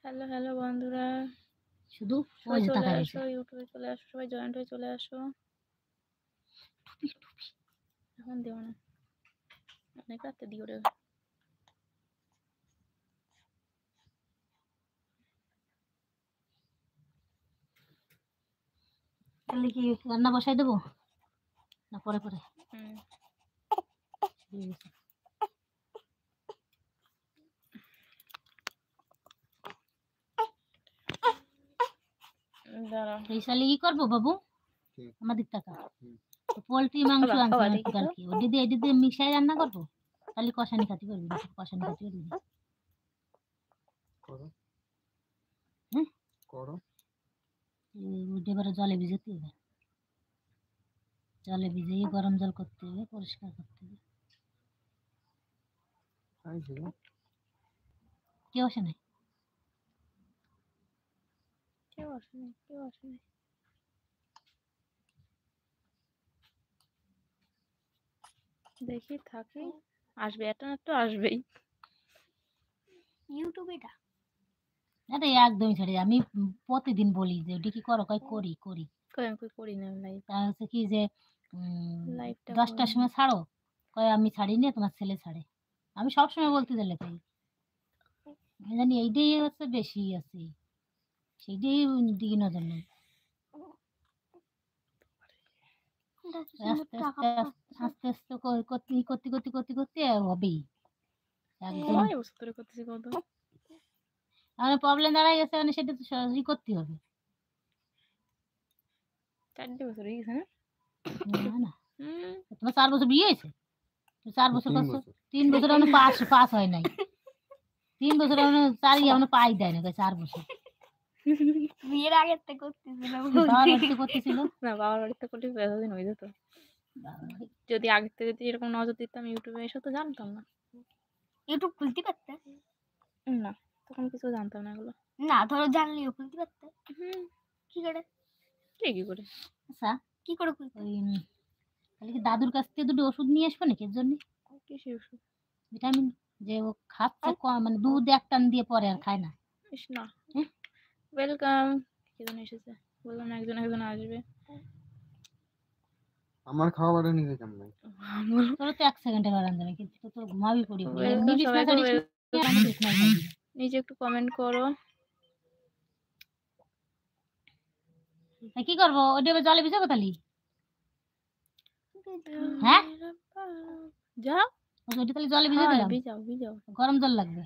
Hello hello বন্ধুরা, শুধু সবাই ওই যে চলে তাকায় আসো, রয়েছে। ইউটিউবে চলে আসো, সবাই জয়েন্ট হয়ে চলে আসো। এখন দিও না, অনেক রাতে দিও রে। তাহলে কি রান্না বসাই দেবো না পরে পরে? ঠিক আছে। দাঁড়াও, এই সালে কি করবো বাবু? আমাদের টাকা পোলট্রি মাংস খাবা আনছে খাবা আমার দেখি তো। কালকে, ওই দিদি এটি দিয়ে মিশাই রান্না করবো। তাহলে কষানি খাতি করবি, কষানি খাতি করবি। হ্যাঁ করো, এবারে জলে ভিজাতে হবে, জলে ভিজিয়ে গরম জল করতে হবে, পরিষ্কার করতে হবে। কেউ আসে নাই? কেউ আসেনি, কেউ আসেনি। দেখি থাকি, আসবে একটা না তো আসবেই। ইউটিউবে এটা আরে একদমই ছেড়ে, আমি প্রতিদিন বলি যে ওটি কি করো, কই করি করি। কই আমি করি না লাইভ, তা হচ্ছে কি যে লাইভটা 10টার সময় ছাড়ো, কয় আমি ছাড়ি না, তোমার ছেলে ছাড়ে। আমি সবসময় বলতে দিলে তাই আমি জানি এইটাই হচ্ছে বেশি আছে, সেইটাই দিকে নজর নেই। আস্তে আস্তে আস্তে আস্তে করতে করতে করতে করতে করতে হবেই একদম। কয় বছর ধরে করতেছি কত। আমার প্রবলেম দাঁড়ায় গেছে, মানে সেটা তো সহজেই করতে হবে। 4 বছর হয়ে গেছে না? না না, তোমার 4 বছর বিয়ে হয়েছে, 4 বছর করছো, 3 বছর এখনো পাস পাস হয় নাই, 3 বছর এখনো 4 এখনো পাই দেয় না, 4 বছর বিয়ের আগের থেকে করতেছিল, বাবার বাড়িতে করতেছিল। না বাবার বাড়িতে করলে এতদিন হয়ে যেত। যদি আগের থেকে যদি এরকম নজর দিতাম ইউটিউবে এসে তো জানতাম না। ইউটিউব খুলতে পারতে না, তখন কিছু জানতাম না এগুলো। না, ধরো জানলেও খুলতে পারতে। কি করে? কি করে? আচ্ছা কি করে খুলতে? ওই তাহলে কি দাদুর কাছ থেকে দুটো ওষুধ নিয়ে আসবো নাকি এর জন্য? কিসের ওষুধ? ভিটামিন, যে ও খাচ্ছে মানে দুধ এক টান দিয়ে পরে আর খায় না। ইস না, ওয়েলকাম। কে যেন এসেছে, বললাম না একজন একজন আসবে। আমার খাওয়াটা নিতে কেমন তোর তো 1 সেকেন্ডে বাড়ান যাবে, কিন্তু তো তোর ঘুমাবি পড়ি এমনি ওয়েলকাম বিছনা সবাইকে, ছাড়িস না, আমি বিছনা ছাড়ি। নিচে একটু কমেন্ট করো। কি করবো, ওটা জলে ভিজাবো তাহলে? হ্যাঁ যাও, ওটা তাহলে জলে ভিজে দিলাম, ভিজাও ভিজাও। গরম জল লাগবে,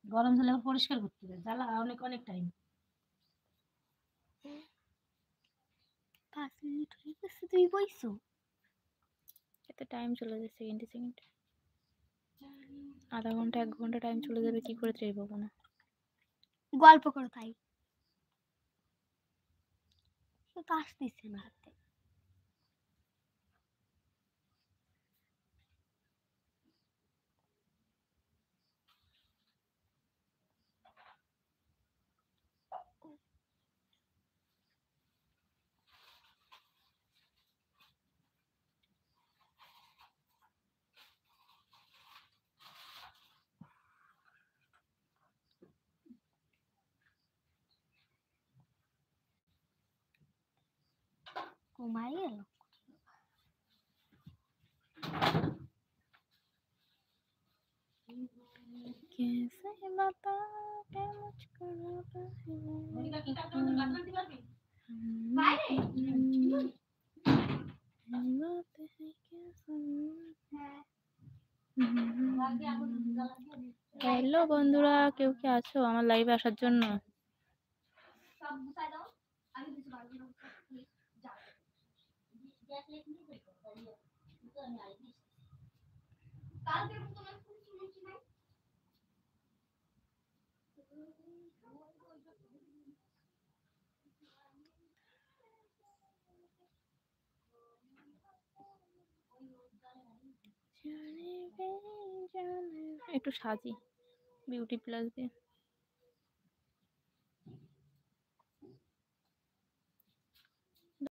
গরম জলে পরিষ্কার করতে হবে, জ্বালা অনেক অনেক টাইম। 5 মিনিট হয়ে গেছে, তুই বইছো? এতে টাইম চলে যায় সেকেন্ডে সেকেন্ডে, আধা ঘন্টা 1 ঘন্টা টাইম চলে যাবে কি করে টের পাবো না। গল্প করো তাই, সে তো আসতেছে না হাতে। ঘুমাই গেল। कैसे बता के मुझको হ্যালো বন্ধুরা, কেউ কি আছো আমার লাইভে আসার জন্য? একটু সাজি বিউটি প্লাস দিয়ে।